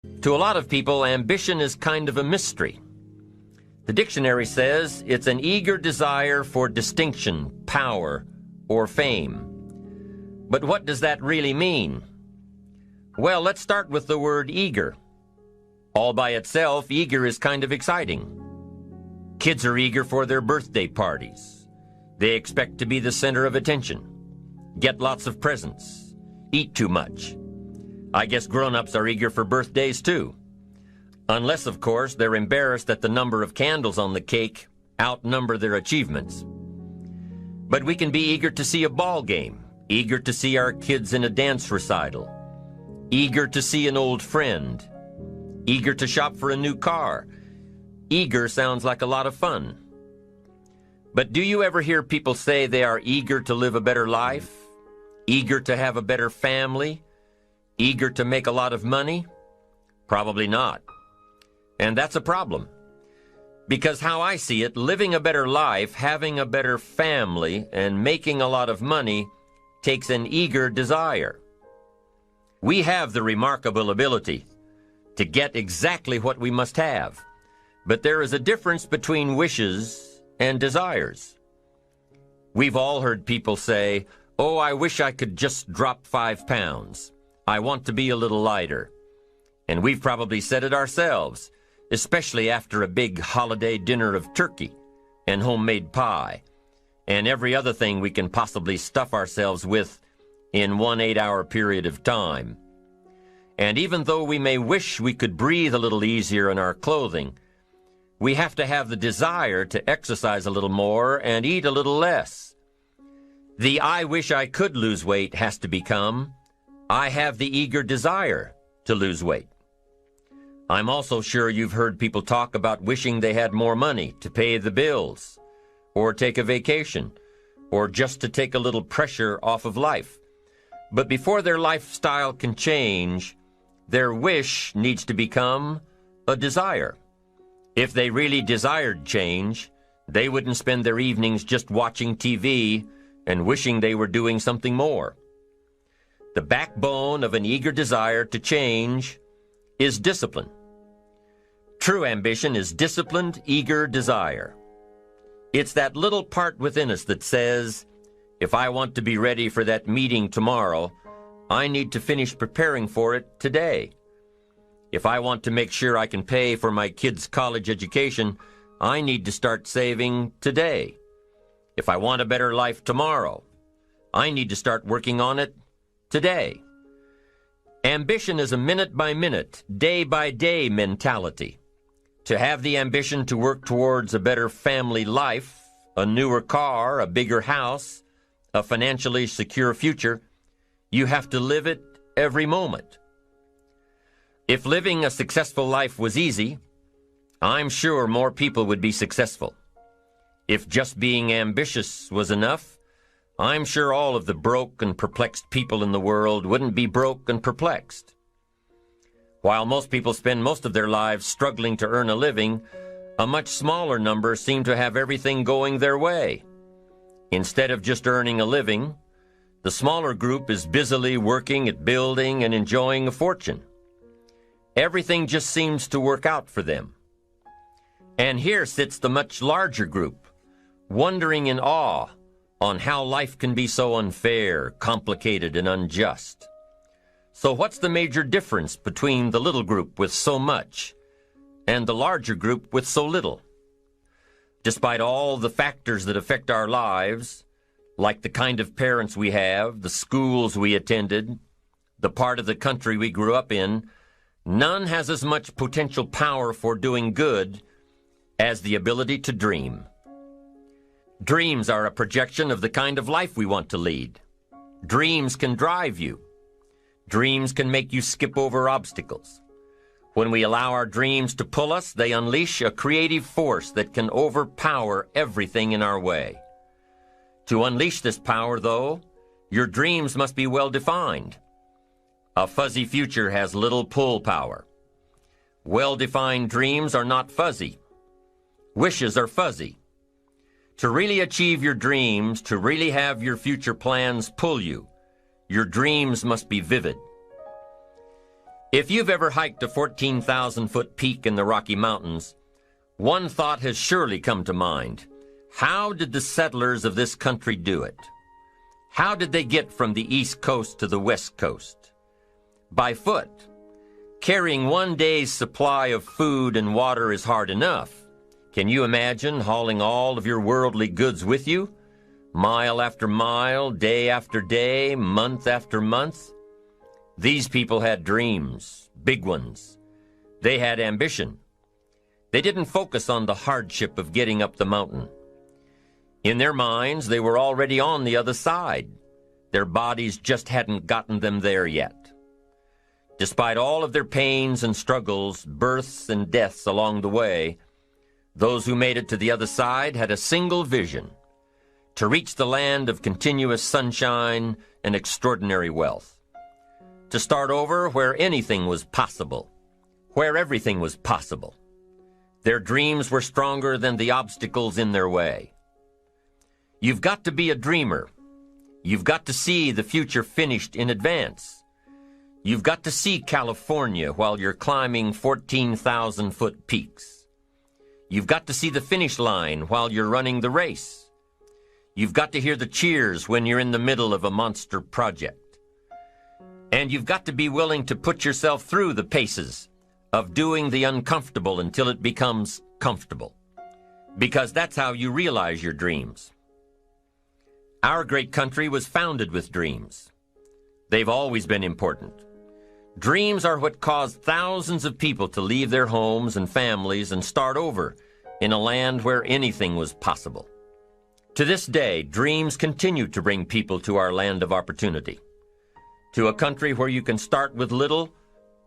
To a lot of people, ambition is kind of a mystery. The dictionary says it's an eager desire for distinction, power, or fame. But what does that really mean? Well, let's start with the word eager. All by itself, eager is kind of exciting. Kids are eager for their birthday parties. They expect to be the center of attention, get lots of presents, eat too much. I guess grown-ups are eager for birthdays too. Unless, of course, they're embarrassed that the number of candles on the cake outnumber their achievements. But we can be eager to see a ball game, eager to see our kids in a dance recital, eager to see an old friend, eager to shop for a new car. Eager sounds like a lot of fun. But do you ever hear people say they are eager to live a better life, eager to have a better family, eager to make a lot of money? Probably not. And that's a problem. Because how I see it, living a better life, having a better family, and making a lot of money takes an eager desire. We have the remarkable ability to get exactly what we must have. But there is a difference between wishes and desires. We've all heard people say, "Oh, I wish I could just drop 5 pounds. I want to be a little lighter." And we've probably said it ourselves, especially after a big holiday dinner of turkey and homemade pie and every other thing we can possibly stuff ourselves with in one 8-hour period of time. And even though we may wish we could breathe a little easier in our clothing, we have to have the desire to exercise a little more and eat a little less. The "I wish I could lose weight" has to become, "I have the eager desire to lose weight." I'm also sure you've heard people talk about wishing they had more money to pay the bills, or take a vacation, or just to take a little pressure off of life. But before their lifestyle can change, their wish needs to become a desire. If they really desired change, they wouldn't spend their evenings just watching TV and wishing they were doing something more. The backbone of an eager desire to change is discipline. True ambition is disciplined, eager desire. It's that little part within us that says, if I want to be ready for that meeting tomorrow, I need to finish preparing for it today. If I want to make sure I can pay for my kids' college education, I need to start saving today. If I want a better life tomorrow, I need to start working on it today. Ambition is a minute-by-minute, day-by-day mentality. To have the ambition to work towards a better family life, a newer car, a bigger house, a financially secure future, you have to live it every moment. If living a successful life was easy, I'm sure more people would be successful. If just being ambitious was enough, I'm sure all of the broke and perplexed people in the world wouldn't be broke and perplexed. While most people spend most of their lives struggling to earn a living, a much smaller number seem to have everything going their way. Instead of just earning a living, the smaller group is busily working at building and enjoying a fortune. Everything just seems to work out for them. And here sits the much larger group, wondering in awe on how life can be so unfair, complicated, and unjust. So what's the major difference between the little group with so much and the larger group with so little? Despite all the factors that affect our lives, like the kind of parents we have, the schools we attended, the part of the country we grew up in, none has as much potential power for doing good as the ability to dream. Dreams are a projection of the kind of life we want to lead. Dreams can drive you. Dreams can make you skip over obstacles. When we allow our dreams to pull us, they unleash a creative force that can overpower everything in our way. To unleash this power, though, your dreams must be well defined. A fuzzy future has little pull power. Well-defined dreams are not fuzzy. Wishes are fuzzy. To really achieve your dreams, to really have your future plans pull you, your dreams must be vivid. If you've ever hiked a 14,000-foot peak in the Rocky Mountains, one thought has surely come to mind. How did the settlers of this country do it? How did they get from the East Coast to the West Coast? By foot. Carrying one day's supply of food and water is hard enough. Can you imagine hauling all of your worldly goods with you? Mile after mile, day after day, month after month? These people had dreams, big ones. They had ambition. They didn't focus on the hardship of getting up the mountain. In their minds, they were already on the other side. Their bodies just hadn't gotten them there yet. Despite all of their pains and struggles, births and deaths along the way, those who made it to the other side had a single vision: to reach the land of continuous sunshine and extraordinary wealth. To start over where anything was possible, where everything was possible. Their dreams were stronger than the obstacles in their way. You've got to be a dreamer. You've got to see the future finished in advance. You've got to see California while you're climbing 14,000-foot peaks. You've got to see the finish line while you're running the race. You've got to hear the cheers when you're in the middle of a monster project. And you've got to be willing to put yourself through the paces of doing the uncomfortable until it becomes comfortable. Because that's how you realize your dreams. Our great country was founded with dreams. They've always been important. Dreams are what caused thousands of people to leave their homes and families and start over in a land where anything was possible. To this day, dreams continue to bring people to our land of opportunity, to a country where you can start with little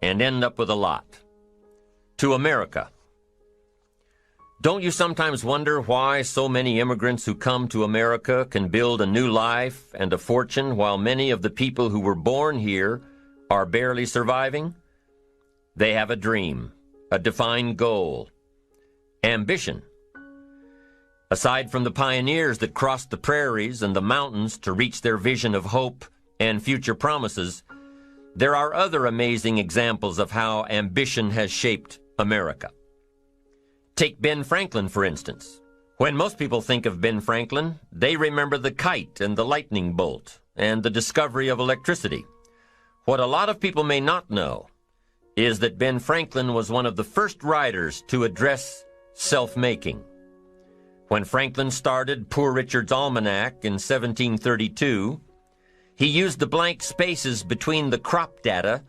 and end up with a lot, to America. Don't you sometimes wonder why so many immigrants who come to America can build a new life and a fortune while many of the people who were born here are barely surviving? They have a dream, a defined goal, ambition. Aside from the pioneers that crossed the prairies and the mountains to reach their vision of hope and future promises, there are other amazing examples of how ambition has shaped America. Take Ben Franklin, for instance. When most people think of Ben Franklin, they remember the kite and the lightning bolt and the discovery of electricity. What a lot of people may not know is that Ben Franklin was one of the first writers to address self-making. When Franklin started Poor Richard's Almanac in 1732, he used the blank spaces between the crop data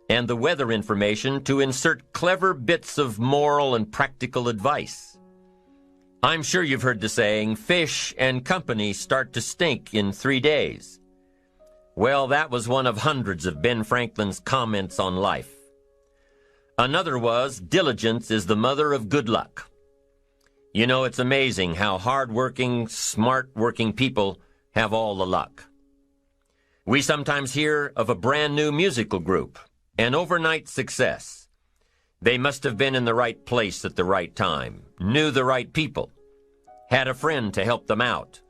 and the weather information to insert clever bits of moral and practical advice. I'm sure you've heard the saying, fish and company start to stink in 3 days. Well, that was one of hundreds of Ben Franklin's comments on life. Another was, diligence is the mother of good luck. You know, it's amazing how hard-working, smart-working people have all the luck. We sometimes hear of a brand-new musical group, an overnight success. They must have been in the right place at the right time, knew the right people, had a friend to help them out.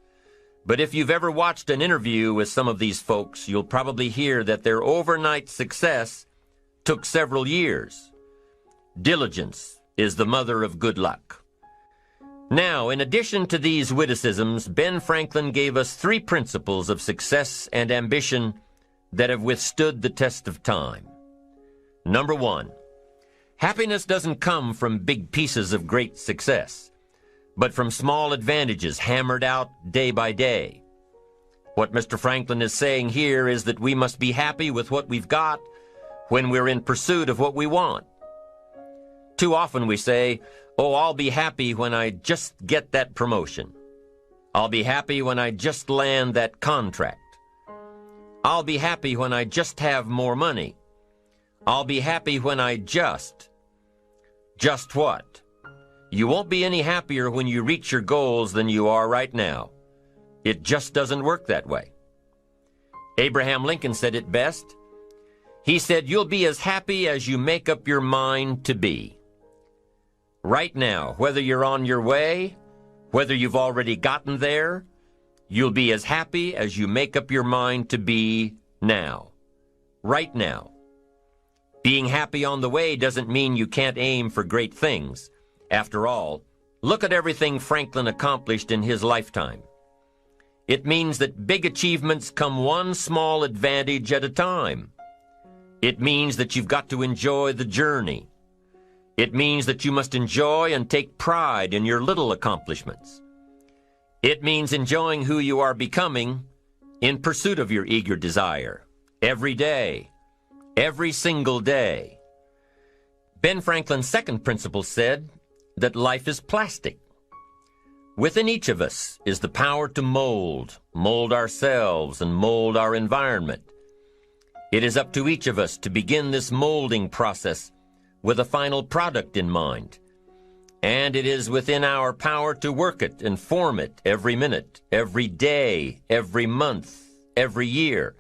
But if you've ever watched an interview with some of these folks, you'll probably hear that their overnight success took several years. Diligence is the mother of good luck. Now, in addition to these witticisms, Ben Franklin gave us 3 principles of success and ambition that have withstood the test of time. Number 1, happiness doesn't come from big pieces of great success, but from small advantages hammered out day by day. What Mr. Franklin is saying here is that we must be happy with what we've got when we're in pursuit of what we want. Too often we say, oh, I'll be happy when I just get that promotion. I'll be happy when I just land that contract. I'll be happy when I just have more money. I'll be happy when I just. Just what? You won't be any happier when you reach your goals than you are right now. It just doesn't work that way. Abraham Lincoln said it best. He said, you'll be as happy as you make up your mind to be. Right now, whether you're on your way, whether you've already gotten there, you'll be as happy as you make up your mind to be now. Right now. Being happy on the way doesn't mean you can't aim for great things. After all, look at everything Franklin accomplished in his lifetime. It means that big achievements come one small advantage at a time. It means that you've got to enjoy the journey. It means that you must enjoy and take pride in your little accomplishments. It means enjoying who you are becoming in pursuit of your eager desire, every day, every single day. Ben Franklin's second principle said that life is plastic. Within each of us is the power to mold ourselves and mold our environment. It is up to each of us to begin this molding process with a final product in mind. And it is within our power to work it and form it every minute, every day, every month, every year.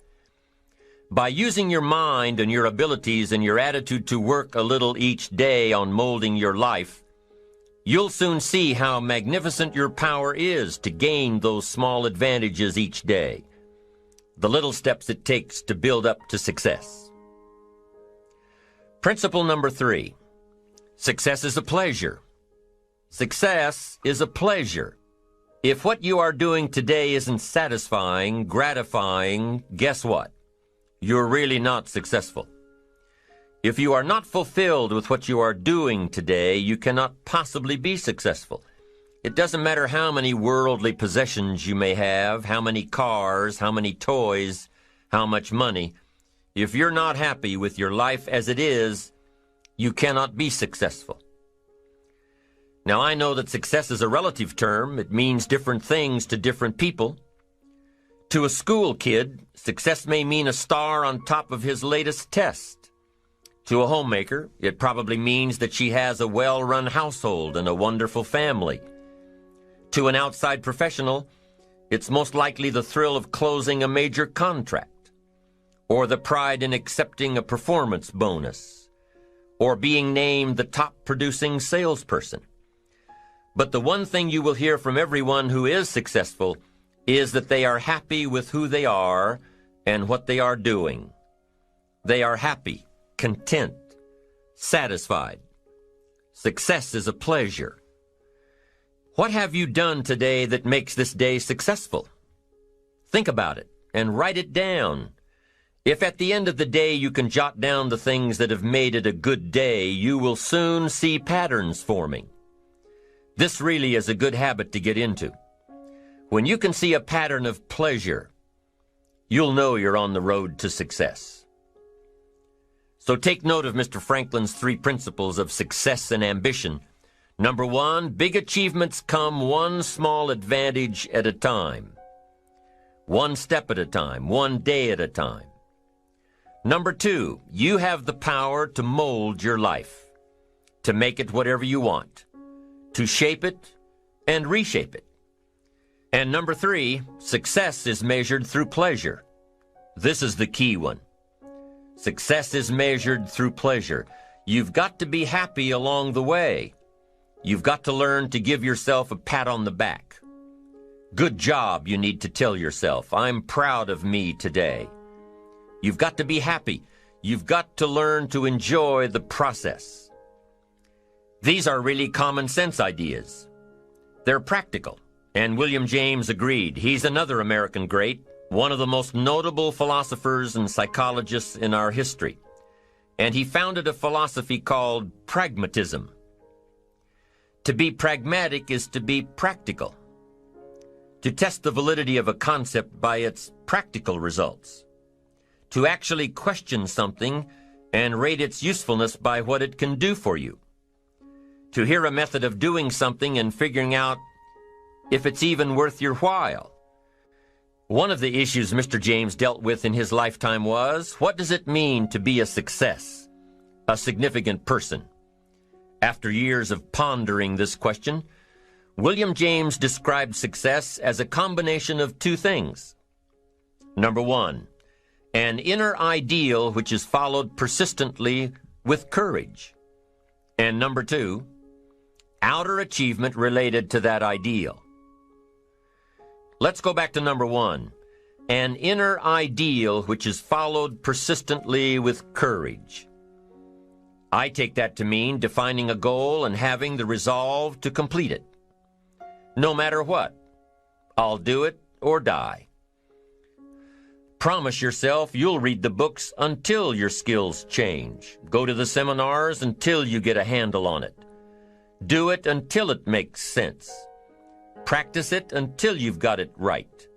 By using your mind and your abilities and your attitude to work a little each day on molding your life, you'll soon see how magnificent your power is to gain those small advantages each day, the little steps it takes to build up to success. Principle number 3, success is a pleasure. Success is a pleasure. If what you are doing today isn't satisfying, gratifying, guess what? You're really not successful. If you are not fulfilled with what you are doing today, you cannot possibly be successful. It doesn't matter how many worldly possessions you may have, how many cars, how many toys, how much money. If you're not happy with your life as it is, you cannot be successful. Now, I know that success is a relative term. It means different things to different people. To a school kid, success may mean a star on top of his latest test. To a homemaker, it probably means that she has a well-run household and a wonderful family. To an outside professional, it's most likely the thrill of closing a major contract, or the pride in accepting a performance bonus, or being named the top-producing salesperson. But the one thing you will hear from everyone who is successful is that they are happy with who they are and what they are doing. They are happy, content, satisfied. Success is a pleasure. What have you done today that makes this day successful? Think about it and write it down. If at the end of the day you can jot down the things that have made it a good day, you will soon see patterns forming. This really is a good habit to get into. When you can see a pattern of pleasure, you'll know you're on the road to success. So take note of Mr. Franklin's 3 principles of success and ambition. Number 1, big achievements come one small advantage at a time. One step at a time, one day at a time. Number 2, you have the power to mold your life, to make it whatever you want, to shape it and reshape it. And number 3, success is measured through pleasure. This is the key one. Success is measured through pleasure. You've got to be happy along the way. You've got to learn to give yourself a pat on the back. Good job, you need to tell yourself. I'm proud of me today. You've got to be happy. You've got to learn to enjoy the process. These are really common sense ideas. They're practical. And William James agreed. He's another American great, one of the most notable philosophers and psychologists in our history. And he founded a philosophy called pragmatism. To be pragmatic is to be practical, to test the validity of a concept by its practical results, to actually question something and rate its usefulness by what it can do for you, to hear a method of doing something and figuring out if it's even worth your while. One of the issues Mr. James dealt with in his lifetime was, what does it mean to be a success, a significant person? After years of pondering this question, William James described success as a combination of 2 things. Number 1, an, an inner ideal which is followed persistently with courage. And number two, outer achievement related to that ideal. Let's go back to number one, an inner ideal which is followed persistently with courage. I take that to mean defining a goal and having the resolve to complete it. No matter what, I'll do it or die. Promise yourself you'll read the books until your skills change. Go to the seminars until you get a handle on it. Do it until it makes sense. Practice it until you've got it right.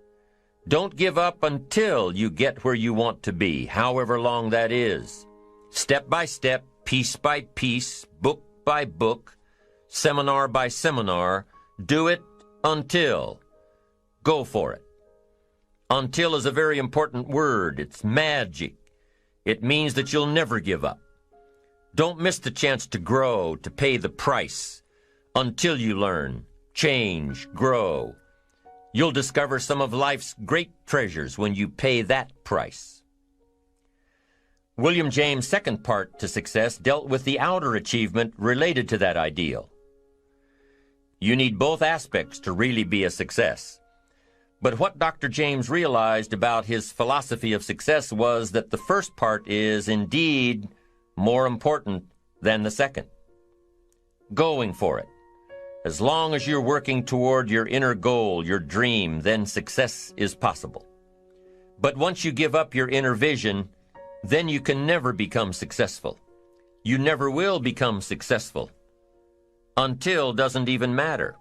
Don't give up until you get where you want to be, however long that is. Step by step, piece by piece, book by book, seminar by seminar, do it until. Go for it. Until is a very important word. It's magic. It means that you'll never give up. Don't miss the chance to grow, to pay the price. Until you learn, change, grow. You'll discover some of life's great treasures when you pay that price. William James' second part to success dealt with the outer achievement related to that ideal. You need both aspects to really be a success. But what Dr. James realized about his philosophy of success was that the first part is indeed more important than the second. Going for it. As long as you're working toward your inner goal, your dream, then success is possible. But once you give up your inner vision, then you can never become successful. You never will become successful. Until doesn't even matter.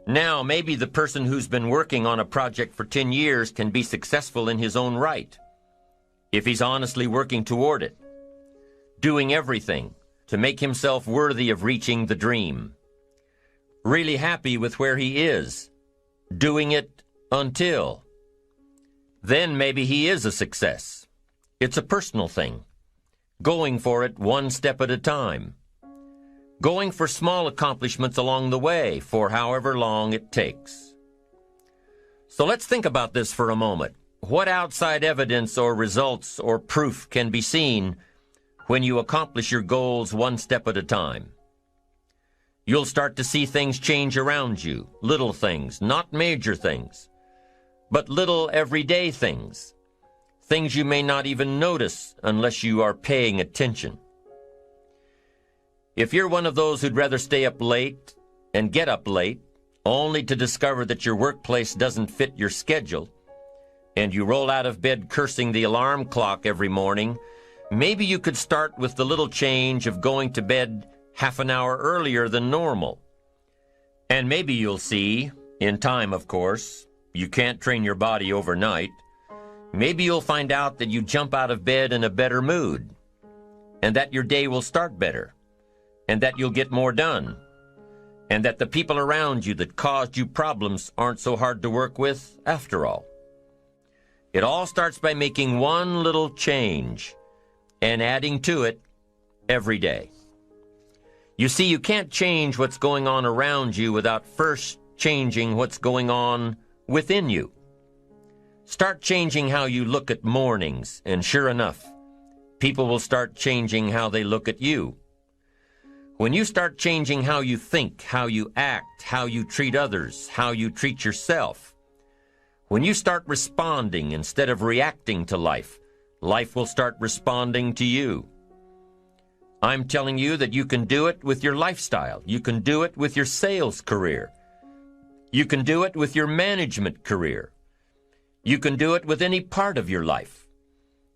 Now, maybe the person who's been working on a project for 10 years can be successful in his own right, if he's honestly working toward it, doing everything to make himself worthy of reaching the dream, really happy with where he is, doing it until. Then maybe he is a success. It's a personal thing, going for it one step at a time. Going for small accomplishments along the way for however long it takes. So let's think about this for a moment. What outside evidence or results or proof can be seen when you accomplish your goals one step at a time? You'll start to see things change around you, little things, not major things, but little everyday things, things you may not even notice unless you are paying attention. If you're one of those who'd rather stay up late and get up late, only to discover that your workplace doesn't fit your schedule, and you roll out of bed cursing the alarm clock every morning, maybe you could start with the little change of going to bed half an hour earlier than normal. And maybe you'll see, in time of course, you can't train your body overnight, maybe you'll find out that you jump out of bed in a better mood, and that your day will start better, and that you'll get more done, and that the people around you that caused you problems aren't so hard to work with after all. It all starts by making one little change and adding to it every day. You see, you can't change what's going on around you without first changing what's going on within you. Start changing how you look at mornings, and sure enough, people will start changing how they look at you. When you start changing how you think, how you act, how you treat others, how you treat yourself, when you start responding instead of reacting to life, life will start responding to you. I'm telling you that you can do it with your lifestyle. You can do it with your sales career. You can do it with your management career. You can do it with any part of your life.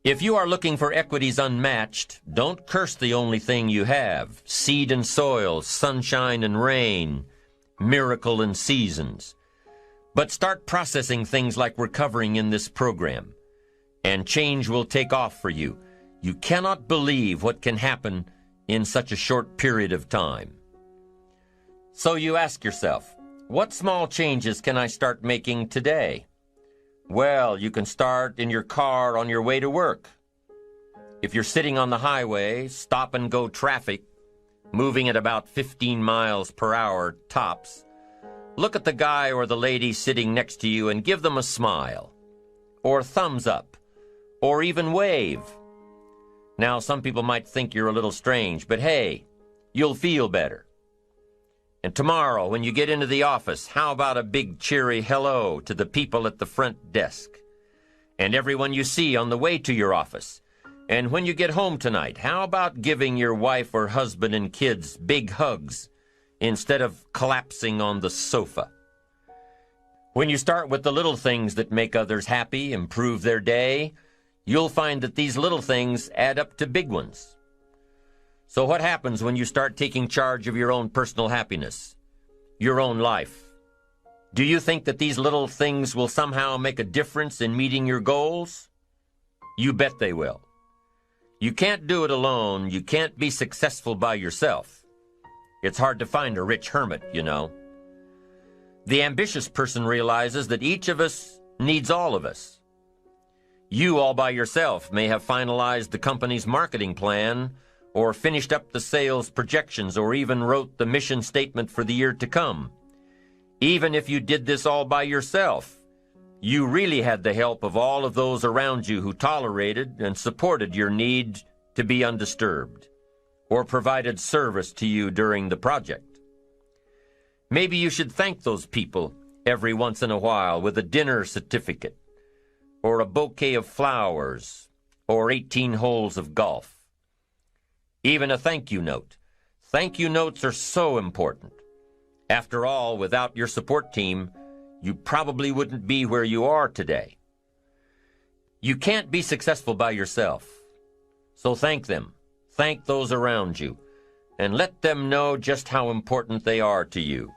If you are looking for equities unmatched, don't curse the only thing you have, seed and soil, sunshine and rain, miracle and seasons. But start processing things like we're covering in this program, and change will take off for you. You cannot believe what can happen in such a short period of time. So you ask yourself, what small changes can I start making today? Well, you can start in your car on your way to work. If you're sitting on the highway, stop and go traffic, moving at about 15 miles per hour tops, look at the guy or the lady sitting next to you and give them a smile, or thumbs up, or even wave. Now, some people might think you're a little strange, but hey, you'll feel better. And tomorrow, when you get into the office, how about a big cheery hello to the people at the front desk and everyone you see on the way to your office? And when you get home tonight, how about giving your wife or husband and kids big hugs instead of collapsing on the sofa? When you start with the little things that make others happy, improve their day, you'll find that these little things add up to big ones. So what happens when you start taking charge of your own personal happiness, your own life? Do you think that these little things will somehow make a difference in meeting your goals? You bet they will. You can't do it alone. You can't be successful by yourself. It's hard to find a rich hermit, you know. The ambitious person realizes that each of us needs all of us. You all by yourself may have finalized the company's marketing plan, or finished up the sales projections, or even wrote the mission statement for the year to come. Even if you did this all by yourself, you really had the help of all of those around you who tolerated and supported your need to be undisturbed, or provided service to you during the project. Maybe you should thank those people every once in a while with a dinner certificate, or a bouquet of flowers, or 18 holes of golf. Even a thank you note. Thank you notes are so important. After all, without your support team, you probably wouldn't be where you are today. You can't be successful by yourself. So thank them. Thank those around you, and let them know just how important they are to you.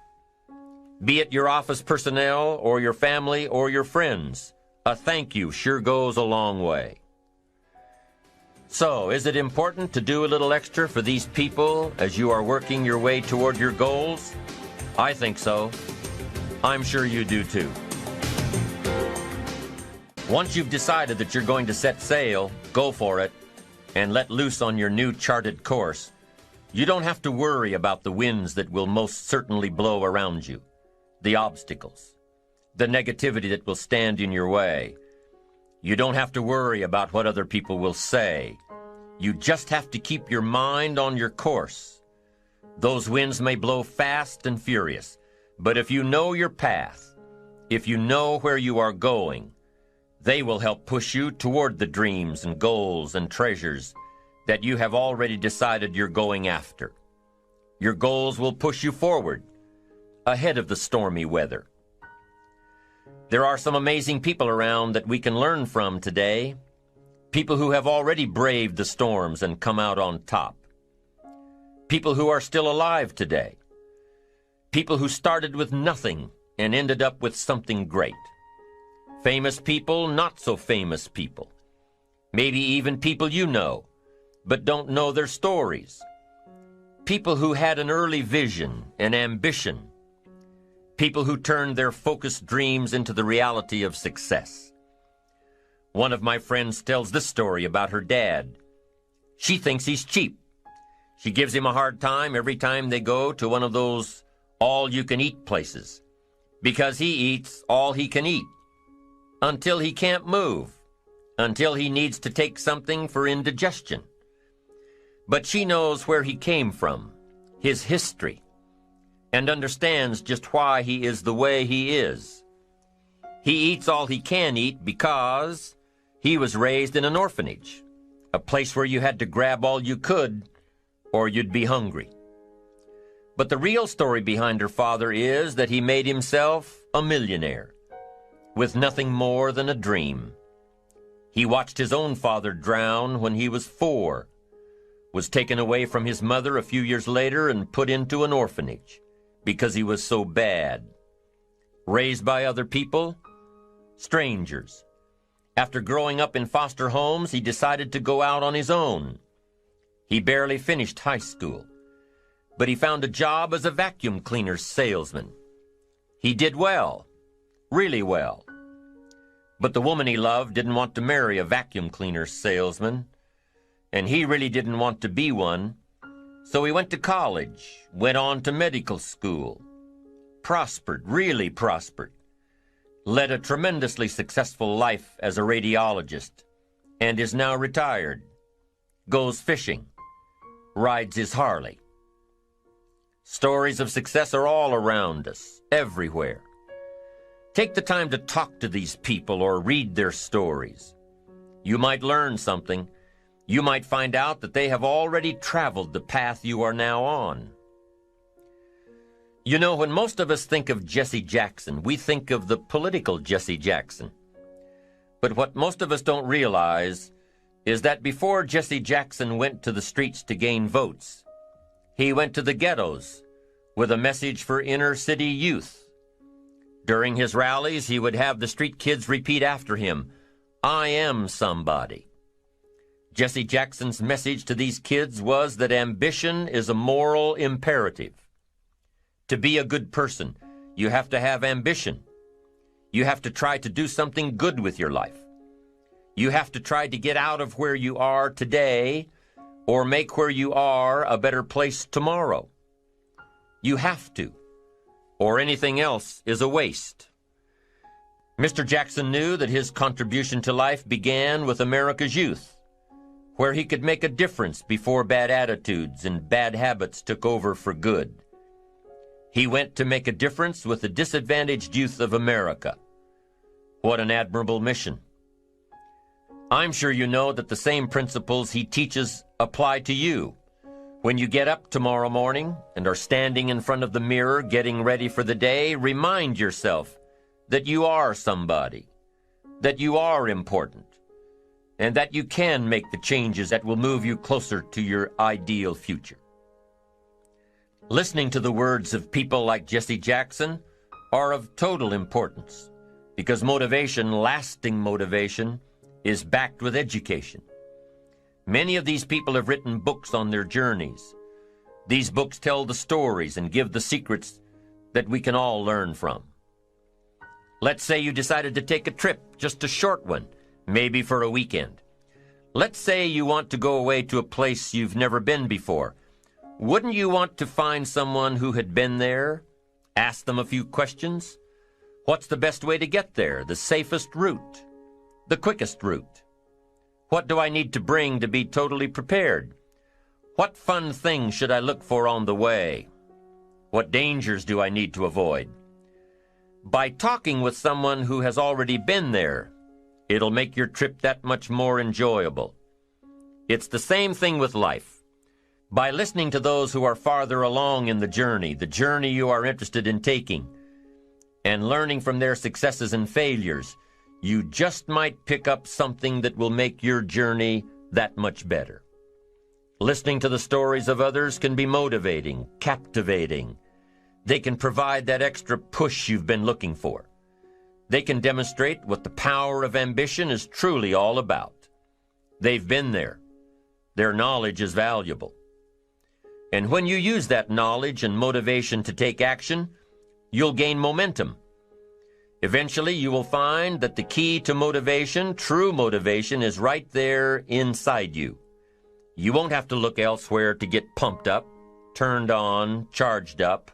Be it your office personnel or your family or your friends, a thank you sure goes a long way. So, is it important to do a little extra for these people as you are working your way toward your goals? I think so. I'm sure you do too. Once you've decided that you're going to set sail, go for it, and let loose on your new charted course, you don't have to worry about the winds that will most certainly blow around you, the obstacles, the negativity that will stand in your way. You don't have to worry about what other people will say. You just have to keep your mind on your course. Those winds may blow fast and furious, but if you know your path, if you know where you are going, they will help push you toward the dreams and goals and treasures that you have already decided you're going after. Your goals will push you forward, ahead of the stormy weather. There are some amazing people around that we can learn from today, people who have already braved the storms and come out on top, people who are still alive today, people who started with nothing and ended up with something great, famous people, not so famous people, maybe even people you know, but don't know their stories, people who had an early vision and ambition, people who turned their focused dreams into the reality of success. One of my friends tells this story about her dad. She thinks he's cheap. She gives him a hard time every time they go to one of those all-you-can-eat places, because he eats all he can eat, until he can't move, until he needs to take something for indigestion. But she knows where he came from, his history, and understands just why he is the way he is. He eats all he can eat because he was raised in an orphanage, a place where you had to grab all you could or you'd be hungry. But the real story behind her father is that he made himself a millionaire with nothing more than a dream. He watched his own father drown when he was 4, was taken away from his mother a few years later and put into an orphanage because he was so bad. Raised by other people, strangers. After growing up in foster homes, he decided to go out on his own. He barely finished high school, but he found a job as a vacuum cleaner salesman. He did well, really well. But the woman he loved didn't want to marry a vacuum cleaner salesman, and he really didn't want to be one. So he went to college, went on to medical school, prospered, really prospered, led a tremendously successful life as a radiologist, and is now retired, goes fishing, rides his Harley. Stories of success are all around us, everywhere. Take the time to talk to these people or read their stories. You might learn something. You might find out that they have already traveled the path you are now on. You know, when most of us think of Jesse Jackson, we think of the political Jesse Jackson. But what most of us don't realize is that before Jesse Jackson went to the streets to gain votes, he went to the ghettos with a message for inner city youth. During his rallies, he would have the street kids repeat after him, "I am somebody." Jesse Jackson's message to these kids was that ambition is a moral imperative. To be a good person, you have to have ambition. You have to try to do something good with your life. You have to try to get out of where you are today or make where you are a better place tomorrow. You have to, or anything else is a waste. Mr. Jackson knew that his contribution to life began with America's youth, where he could make a difference before bad attitudes and bad habits took over for good. He went to make a difference with the disadvantaged youth of America. What an admirable mission. I'm sure you know that the same principles he teaches apply to you. When you get up tomorrow morning and are standing in front of the mirror getting ready for the day, remind yourself that you are somebody, that you are important, and that you can make the changes that will move you closer to your ideal future. Listening to the words of people like Jesse Jackson are of total importance because motivation, lasting motivation, is backed with education. Many of these people have written books on their journeys. These books tell the stories and give the secrets that we can all learn from. Let's say you decided to take a trip, just a short one, maybe for a weekend. Let's say you want to go away to a place you've never been before. Wouldn't you want to find someone who had been there? Ask them a few questions. What's the best way to get there? The safest route? The quickest route? What do I need to bring to be totally prepared? What fun things should I look for on the way? What dangers do I need to avoid? By talking with someone who has already been there, it'll make your trip that much more enjoyable. It's the same thing with life. By listening to those who are farther along in the journey you are interested in taking, and learning from their successes and failures, you just might pick up something that will make your journey that much better. Listening to the stories of others can be motivating, captivating. They can provide that extra push you've been looking for. They can demonstrate what the power of ambition is truly all about. They've been there. Their knowledge is valuable. And when you use that knowledge and motivation to take action, you'll gain momentum. Eventually, you will find that the key to motivation, true motivation, is right there inside you. You won't have to look elsewhere to get pumped up, turned on, charged up.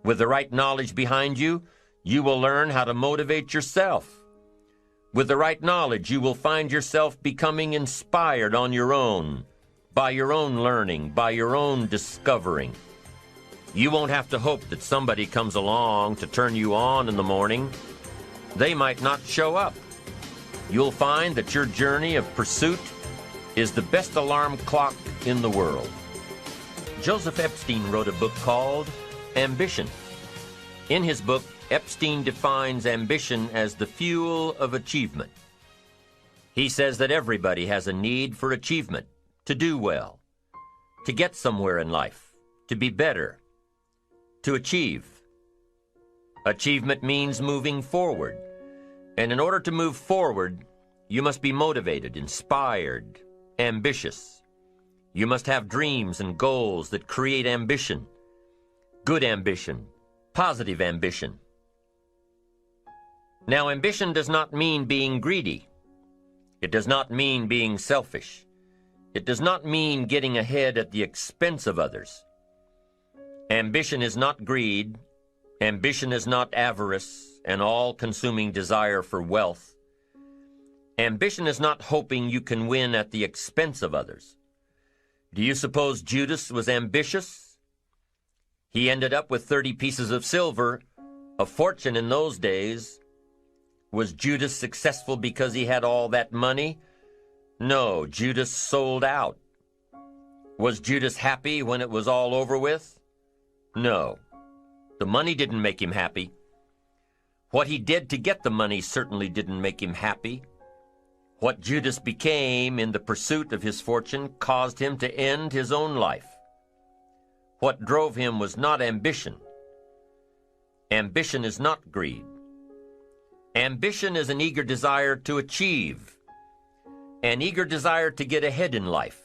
With the right knowledge behind you, you will learn how to motivate yourself. With the right knowledge, you will find yourself becoming inspired on your own, by your own learning, by your own discovering. You won't have to hope that somebody comes along to turn you on in the morning. They might not show up. You'll find that your journey of pursuit is the best alarm clock in the world. Joseph Epstein wrote a book called Ambition. In his book, Epstein defines ambition as the fuel of achievement. He says that everybody has a need for achievement, to do well, to get somewhere in life, to be better, to achieve. Achievement means moving forward. And in order to move forward, you must be motivated, inspired, ambitious. You must have dreams and goals that create ambition, good ambition, positive ambition. Now, ambition does not mean being greedy. It does not mean being selfish. It does not mean getting ahead at the expense of others. Ambition is not greed. Ambition is not avarice, an all-consuming desire for wealth. Ambition is not hoping you can win at the expense of others. Do you suppose Judas was ambitious? He ended up with 30 pieces of silver, a fortune in those days. Was Judas successful because he had all that money? No, Judas sold out. Was Judas happy when it was all over with? No. The money didn't make him happy. What he did to get the money certainly didn't make him happy. What Judas became in the pursuit of his fortune caused him to end his own life. What drove him was not ambition. Ambition is not greed. Ambition is an eager desire to achieve, an eager desire to get ahead in life,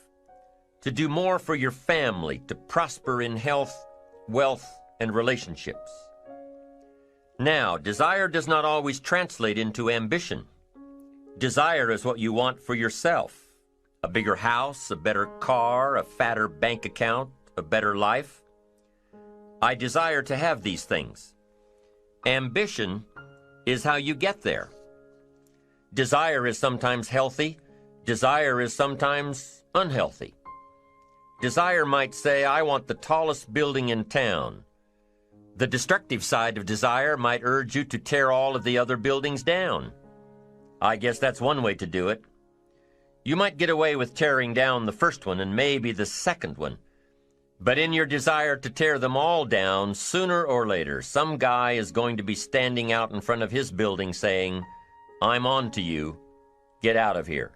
to do more for your family, to prosper in health, wealth, and relationships. Now, desire does not always translate into ambition. Desire is what you want for yourself. A bigger house, a better car, a fatter bank account, a better life. I desire to have these things. Ambition is how you get there. Desire is sometimes healthy. Desire is sometimes unhealthy. Desire might say, I want the tallest building in town. The destructive side of desire might urge you to tear all of the other buildings down. I guess that's one way to do it. You might get away with tearing down the first one and maybe the second one. But in your desire to tear them all down, sooner or later, some guy is going to be standing out in front of his building saying, I'm on to you. Get out of here.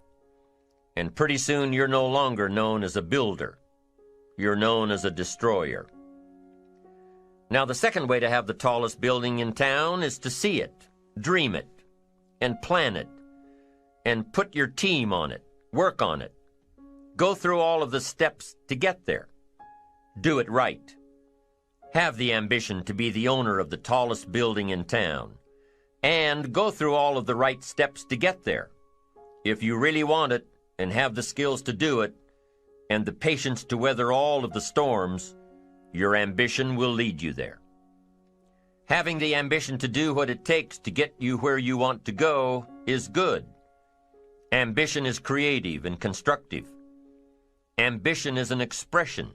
And pretty soon you're no longer known as a builder. You're known as a destroyer. Now, the second way to have the tallest building in town is to see it, dream it, and plan it, and put your team on it, work on it. Go through all of the steps to get there. Do it right. Have the ambition to be the owner of the tallest building in town, and go through all of the right steps to get there. If you really want it, and have the skills to do it, and the patience to weather all of the storms, your ambition will lead you there. Having the ambition to do what it takes to get you where you want to go is good. Ambition is creative and constructive. Ambition is an expression.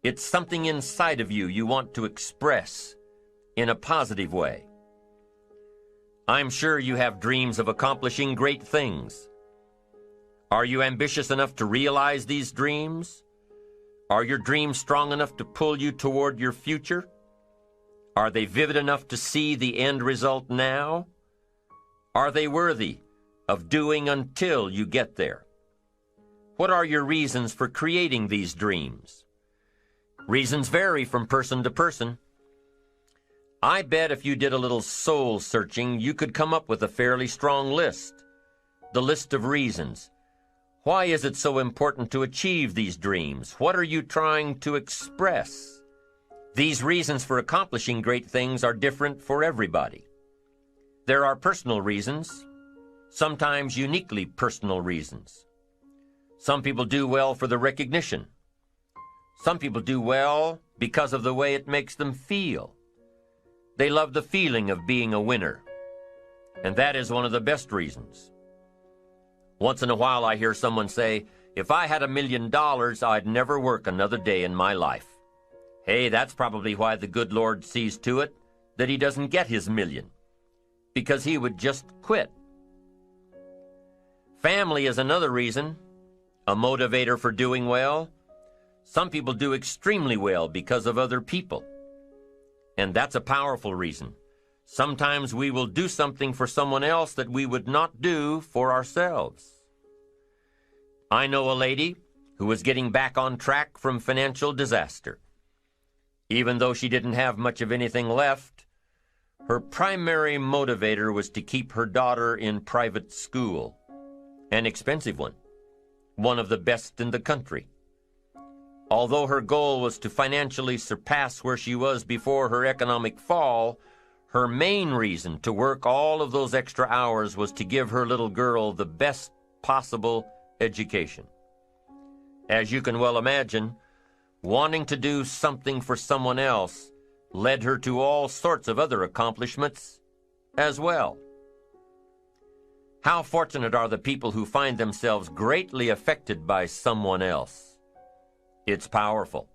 It's something inside of you want to express in a positive way. I'm sure you have dreams of accomplishing great things. Are you ambitious enough to realize these dreams? Are your dreams strong enough to pull you toward your future? Are they vivid enough to see the end result now? Are they worthy of doing until you get there? What are your reasons for creating these dreams? Reasons vary from person to person. I bet if you did a little soul searching, you could come up with a fairly strong list. The list of reasons. Why is it so important to achieve these dreams? What are you trying to express? These reasons for accomplishing great things are different for everybody. There are personal reasons, sometimes uniquely personal reasons. Some people do well for the recognition. Some people do well because of the way it makes them feel. They love the feeling of being a winner, and that is one of the best reasons. Once in a while I hear someone say, if I had $1 million, I'd never work another day in my life. Hey, that's probably why the good Lord sees to it that he doesn't get his million, because he would just quit. Family is another reason, a motivator for doing well. Some people do extremely well because of other people, and that's a powerful reason. Sometimes we will do something for someone else that we would not do for ourselves. I know a lady who was getting back on track from financial disaster. Even though she didn't have much of anything left, her primary motivator was to keep her daughter in private school, an expensive one of the best in the country. Although her goal was to financially surpass where she was before her economic fall, her main reason to work all of those extra hours was to give her little girl the best possible education. As you can well imagine, wanting to do something for someone else led her to all sorts of other accomplishments as well. How fortunate are the people who find themselves greatly affected by someone else. It's powerful.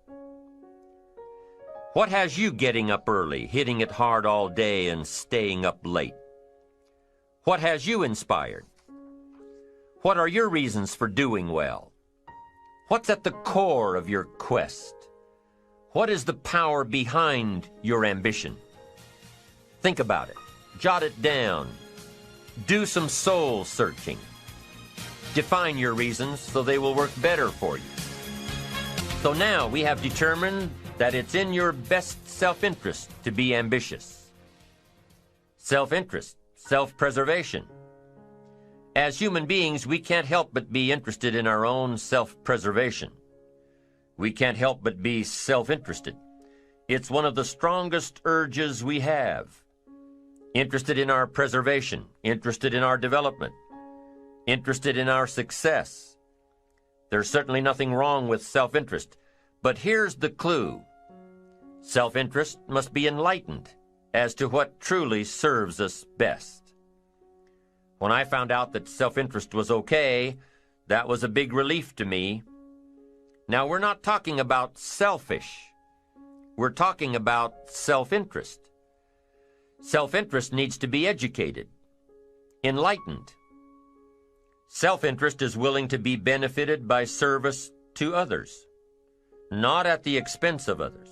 What has you getting up early, hitting it hard all day, and staying up late? What has you inspired? What are your reasons for doing well? What's at the core of your quest? What is the power behind your ambition? Think about it. Jot it down. Do some soul searching. Define your reasons so they will work better for you. So now we have determined that it's in your best self-interest to be ambitious. Self-interest, self-preservation. As human beings, we can't help but be interested in our own self-preservation. We can't help but be self-interested. It's one of the strongest urges we have. Interested in our preservation, interested in our development, interested in our success. There's certainly nothing wrong with self-interest, but here's the clue. Self-interest must be enlightened as to what truly serves us best. When I found out that self-interest was okay, that was a big relief to me. Now, we're not talking about selfish. We're talking about self-interest. Self-interest needs to be educated, enlightened. Self-interest is willing to be benefited by service to others, not at the expense of others.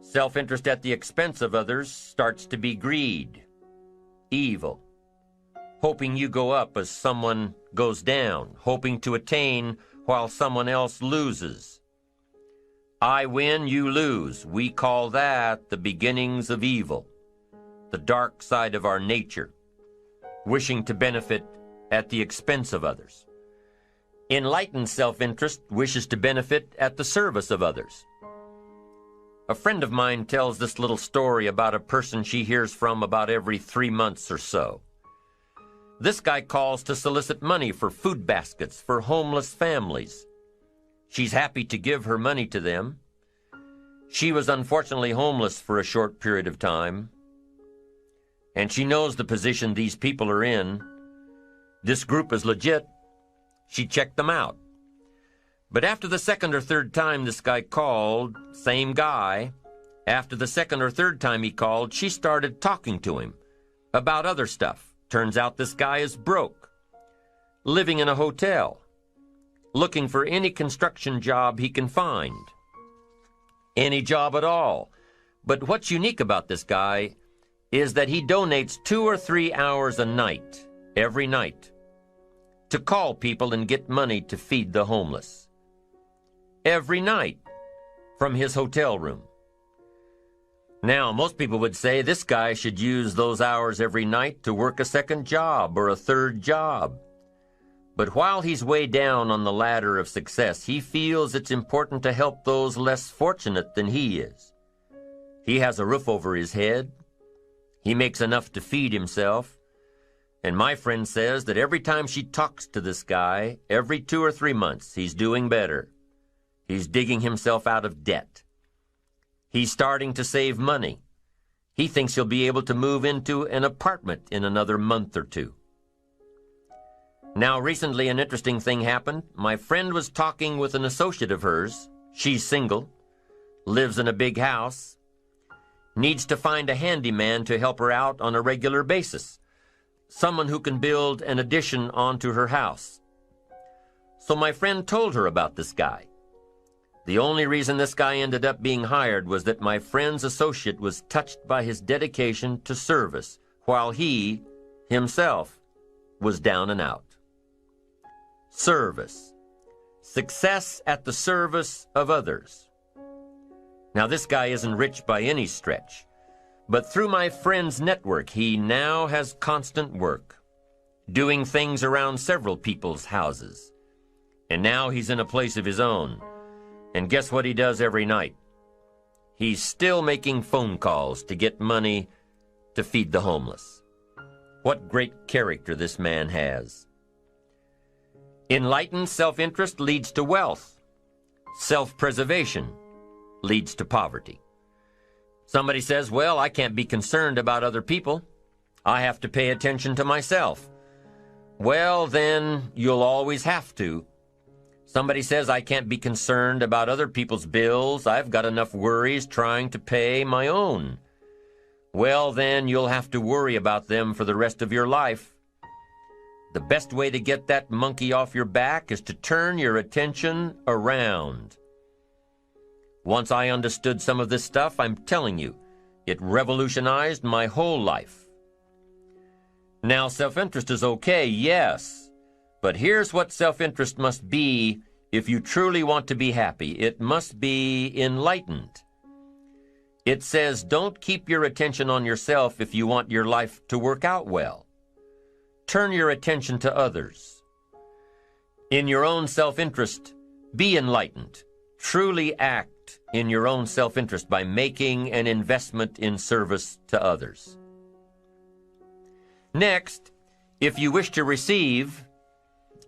Self-interest at the expense of others starts to be greed, evil, hoping you go up as someone goes down, hoping to attain while someone else loses. I win, you lose. We call that the beginnings of evil, the dark side of our nature, wishing to benefit at the expense of others. Enlightened self-interest wishes to benefit at the service of others. A friend of mine tells this little story about a person she hears from about every 3 months or so. This guy calls to solicit money for food baskets for homeless families. She's happy to give her money to them. She was unfortunately homeless for a short period of time, and she knows the position these people are in. This group is legit. She checked them out. But after the second or third time this guy called, same guy, after the second or third time he called, she started talking to him about other stuff. Turns out this guy is broke, living in a hotel, looking for any construction job he can find. Any job at all. But what's unique about this guy is that he donates 2 or 3 hours a night, every night, to call people and get money to feed the homeless. Every night, from his hotel room. Now, most people would say this guy should use those hours every night to work a second job or a third job. But while he's way down on the ladder of success, he feels it's important to help those less fortunate than he is. He has a roof over his head. He makes enough to feed himself. And my friend says that every time she talks to this guy, every 2 or 3 months, he's doing better. He's digging himself out of debt. He's starting to save money. He thinks he'll be able to move into an apartment in another month or 2. Now, recently an interesting thing happened. My friend was talking with an associate of hers. She's single, lives in a big house, needs to find a handyman to help her out on a regular basis, someone who can build an addition onto her house. So my friend told her about this guy. The only reason this guy ended up being hired was that my friend's associate was touched by his dedication to service, while he, himself, was down and out. Service. Success at the service of others. Now, this guy isn't rich by any stretch, but through my friend's network, he now has constant work, doing things around several people's houses. And now he's in a place of his own. And guess what he does every night? He's still making phone calls to get money to feed the homeless. What great character this man has. Enlightened self-interest leads to wealth. Self-preservation leads to poverty. Somebody says, well, I can't be concerned about other people. I have to pay attention to myself. Well, then you'll always have to. Somebody says I can't be concerned about other people's bills. I've got enough worries trying to pay my own. Well, then you'll have to worry about them for the rest of your life. The best way to get that monkey off your back is to turn your attention around. Once I understood some of this stuff, I'm telling you, it revolutionized my whole life. Now, self-interest is okay, yes, but here's what self-interest must be if you truly want to be happy. It must be enlightened. It says, don't keep your attention on yourself if you want your life to work out well. Turn your attention to others. In your own self-interest, be enlightened. Truly act in your own self-interest by making an investment in service to others. Next, if you wish to receive,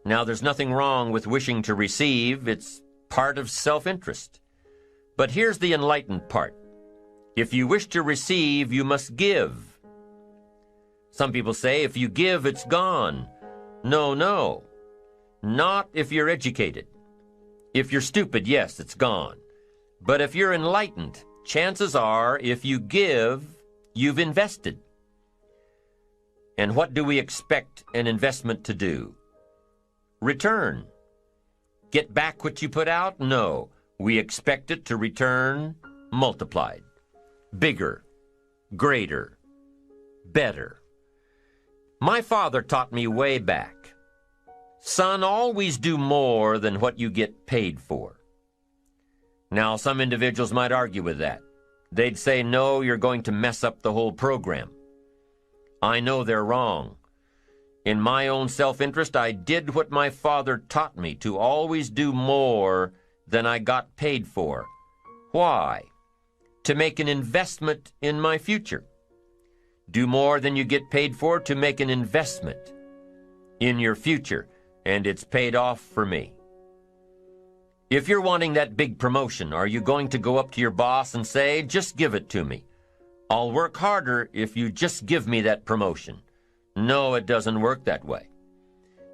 now there's nothing wrong with wishing to receive. It's part of self-interest. But here's the enlightened part. If you wish to receive, you must give. Some people say, if you give, it's gone. No. Not if you're educated. If you're stupid, yes, it's gone. But if you're enlightened, chances are, if you give, you've invested. And what do we expect an investment to do? Return. Get back what you put out? No. We expect it to return multiplied. Bigger, greater, better. My father taught me way back, son, always do more than what you get paid for. Now, some individuals might argue with that. They'd say, no, you're going to mess up the whole program. I know they're wrong. In my own self-interest, I did what my father taught me, to always do more than I got paid for. Why? To make an investment in my future. Do more than you get paid for to make an investment in your future, and it's paid off for me. If you're wanting that big promotion, are you going to go up to your boss and say, just give it to me? I'll work harder if you just give me that promotion. No, it doesn't work that way.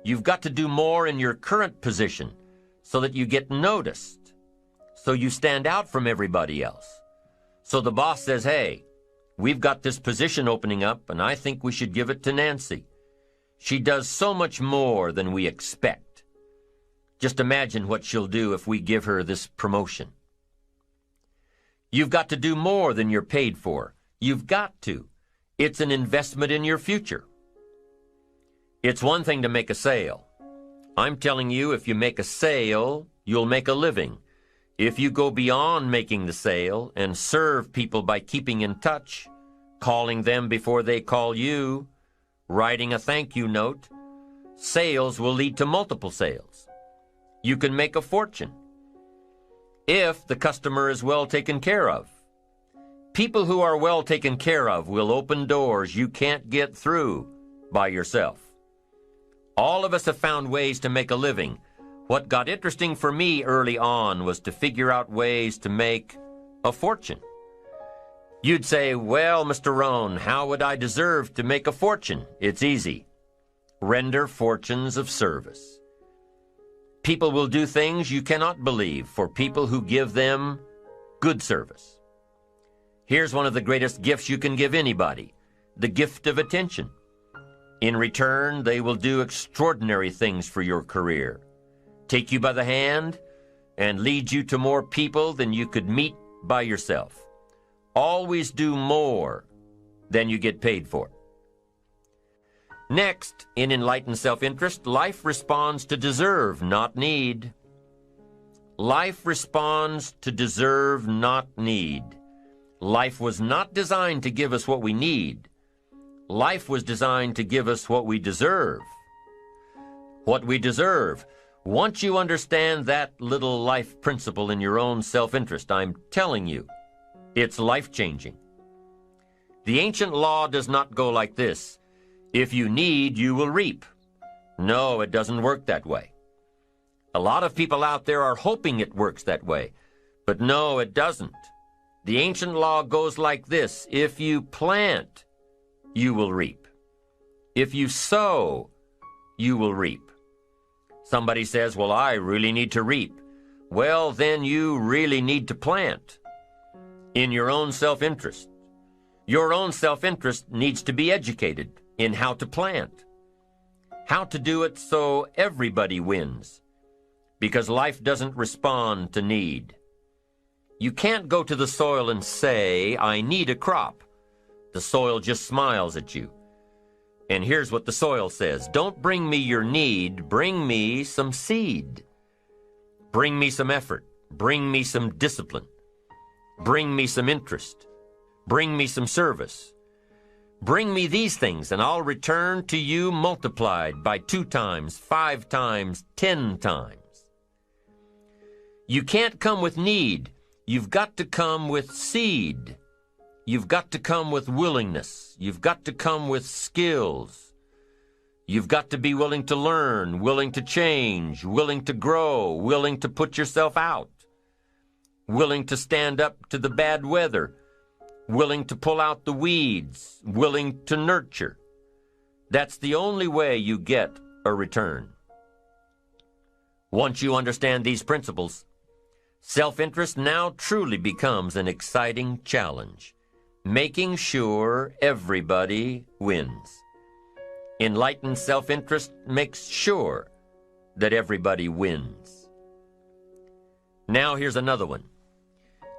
You've got to do more in your current position so that you get noticed, so you stand out from everybody else. So the boss says, hey, we've got this position opening up, and I think we should give it to Nancy. She does so much more than we expect. Just imagine what she'll do if we give her this promotion. You've got to do more than you're paid for. You've got to. It's an investment in your future. It's one thing to make a sale. I'm telling you, if you make a sale, you'll make a living. If you go beyond making the sale and serve people by keeping in touch, calling them before they call you, writing a thank you note, sales will lead to multiple sales. You can make a fortune if the customer is well taken care of. People who are well taken care of will open doors you can't get through by yourself. All of us have found ways to make a living. What got interesting for me early on was to figure out ways to make a fortune. You'd say, well, Mr. Rohn, how would I deserve to make a fortune? It's easy. Render fortunes of service. People will do things you cannot believe for people who give them good service. Here's one of the greatest gifts you can give anybody, the gift of attention. In return, they will do extraordinary things for your career, take you by the hand, and lead you to more people than you could meet by yourself. Always do more than you get paid for. Next, in enlightened self-interest, life responds to deserve, not need. Life responds to deserve, not need. Life was not designed to give us what we need. Life was designed to give us what we deserve. What we deserve. Once you understand that little life principle in your own self-interest, I'm telling you, it's life-changing. The ancient law does not go like this. If you need, you will reap. No, it doesn't work that way. A lot of people out there are hoping it works that way, but no, it doesn't. The ancient law goes like this. If you plant, you will reap. If you sow, you will reap. Somebody says, well, I really need to reap. Well, then you really need to plant in your own self-interest. Your own self-interest needs to be educated in how to plant. how to do it so everybody wins, because life doesn't respond to need. You can't go to the soil and say, I need a crop. The soil just smiles at you. And here's what the soil says: don't bring me your need, bring me some seed. Bring me some effort. Bring me some discipline. Bring me some interest. Bring me some service. Bring me these things, and I'll return to you multiplied by 2 times, 5 times, 10 times. You can't come with need. You've got to come with seed. You've got to come with willingness. You've got to come with skills. You've got to be willing to learn, willing to change, willing to grow, willing to put yourself out, willing to stand up to the bad weather, willing to pull out the weeds, willing to nurture. That's the only way you get a return. Once you understand these principles, self-interest now truly becomes an exciting challenge, making sure everybody wins. Enlightened self-interest makes sure that everybody wins. Now here's another one.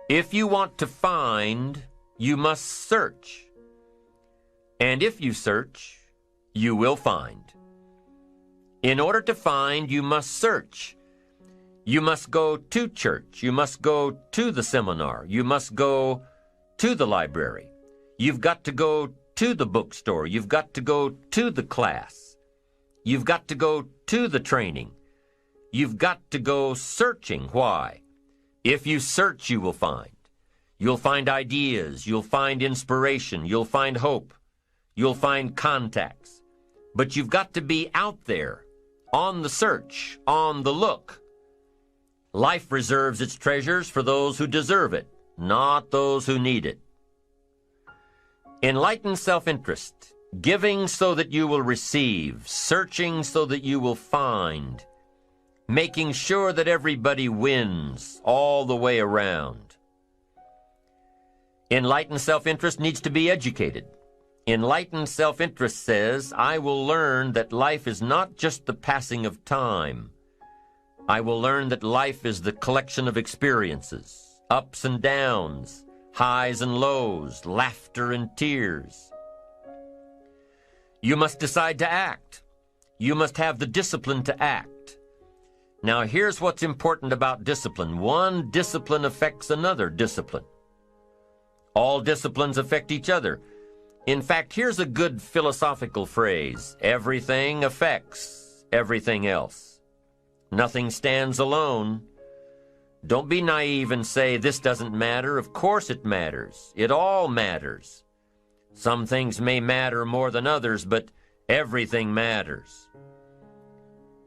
If you want to find, you must search. And if you search, you will find. In order to find, you must search. You must go to church. You must go to the seminar. You must go to the library. You've got to go to the bookstore. You've got to go to the class. You've got to go to the training. You've got to go searching. Why? If you search, you will find. You'll find ideas. You'll find inspiration. You'll find hope. You'll find contacts. But you've got to be out there, on the search, on the look. Life reserves its treasures for those who deserve it, not those who need it. Enlightened self-interest, giving so that you will receive, searching so that you will find, making sure that everybody wins all the way around. Enlightened self-interest needs to be educated. Enlightened self-interest says, I will learn that life is not just the passing of time. I will learn that life is the collection of experiences, ups and downs, highs and lows, laughter and tears. You must decide to act. You must have the discipline to act. Now here's what's important about discipline. One discipline affects another discipline. All disciplines affect each other. In fact, here's a good philosophical phrase. Everything affects everything else. Nothing stands alone. Don't be naive and say, this doesn't matter. Of course it matters. It all matters. Some things may matter more than others, but everything matters.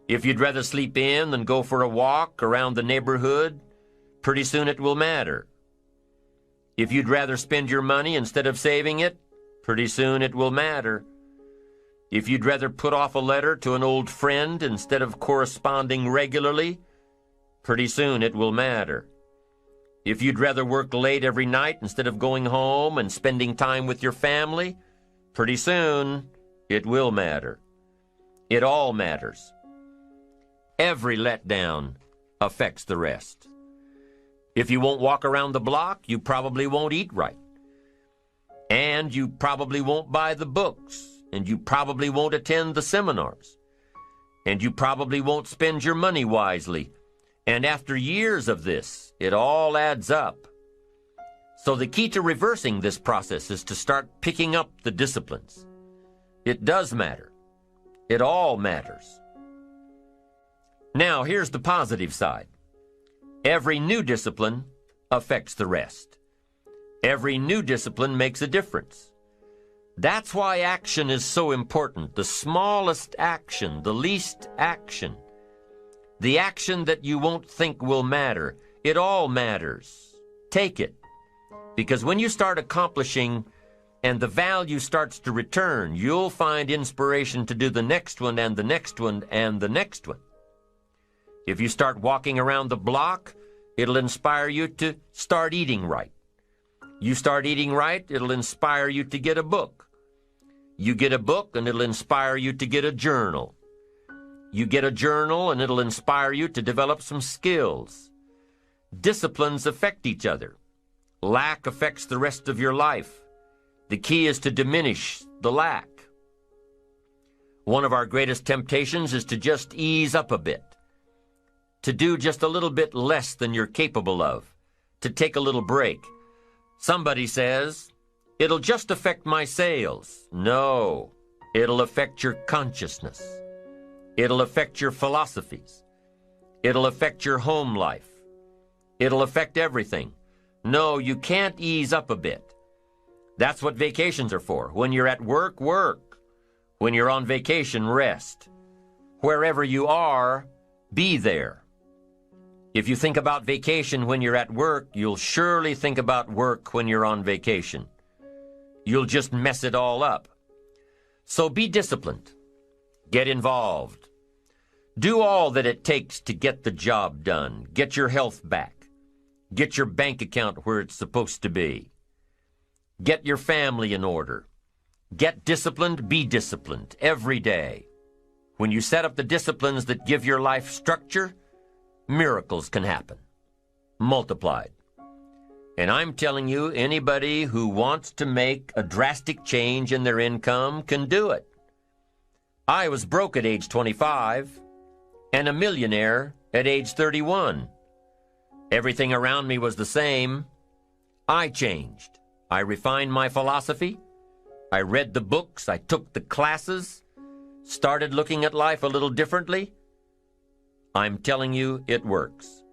If you'd rather sleep in than go for a walk around the neighborhood, pretty soon it will matter. If you'd rather spend your money instead of saving it, pretty soon it will matter. If you'd rather put off a letter to an old friend instead of corresponding regularly, pretty soon it will matter. If you'd rather work late every night instead of going home and spending time with your family, pretty soon it will matter. It all matters. Every letdown affects the rest. If you won't walk around the block, you probably won't eat right. And you probably won't buy the books. And you probably won't attend the seminars. And you probably won't spend your money wisely. And after years of this, it all adds up. So the key to reversing this process is to start picking up the disciplines. It does matter. It all matters. Now, here's the positive side. Every new discipline affects the rest. Every new discipline makes a difference. That's why action is so important. The smallest action, the least action. The action that you won't think will matter. It all matters. Take it. Because when you start accomplishing and the value starts to return, you'll find inspiration to do the next one and the next one and the next one. If you start walking around the block, it'll inspire you to start eating right. You start eating right, it'll inspire you to get a book. You get a book and it'll inspire you to get a journal. You get a journal and it'll inspire you to develop some skills. Disciplines affect each other. Lack affects the rest of your life. The key is to diminish the lack. One of our greatest temptations is to just ease up a bit, to do just a little bit less than you're capable of, to take a little break. Somebody says, "It'll just affect my sales." No, it'll affect your consciousness. It'll affect your philosophies. It'll affect your home life. It'll affect everything. No, you can't ease up a bit. That's what vacations are for. When you're at work, work. When you're on vacation, rest. Wherever you are, be there. If you think about vacation when you're at work, you'll surely think about work when you're on vacation. You'll just mess it all up. So be disciplined. Get involved. Do all that it takes to get the job done. Get your health back. Get your bank account where it's supposed to be. Get your family in order. Get disciplined, be disciplined every day. When you set up the disciplines that give your life structure, miracles can happen, multiplied. And I'm telling you, anybody who wants to make a drastic change in their income can do it. I was broke at age 25 and a millionaire at age 31. Everything around me was the same. I changed. I refined my philosophy. I read the books. I took the classes. Started looking at life a little differently. I'm telling you, it works.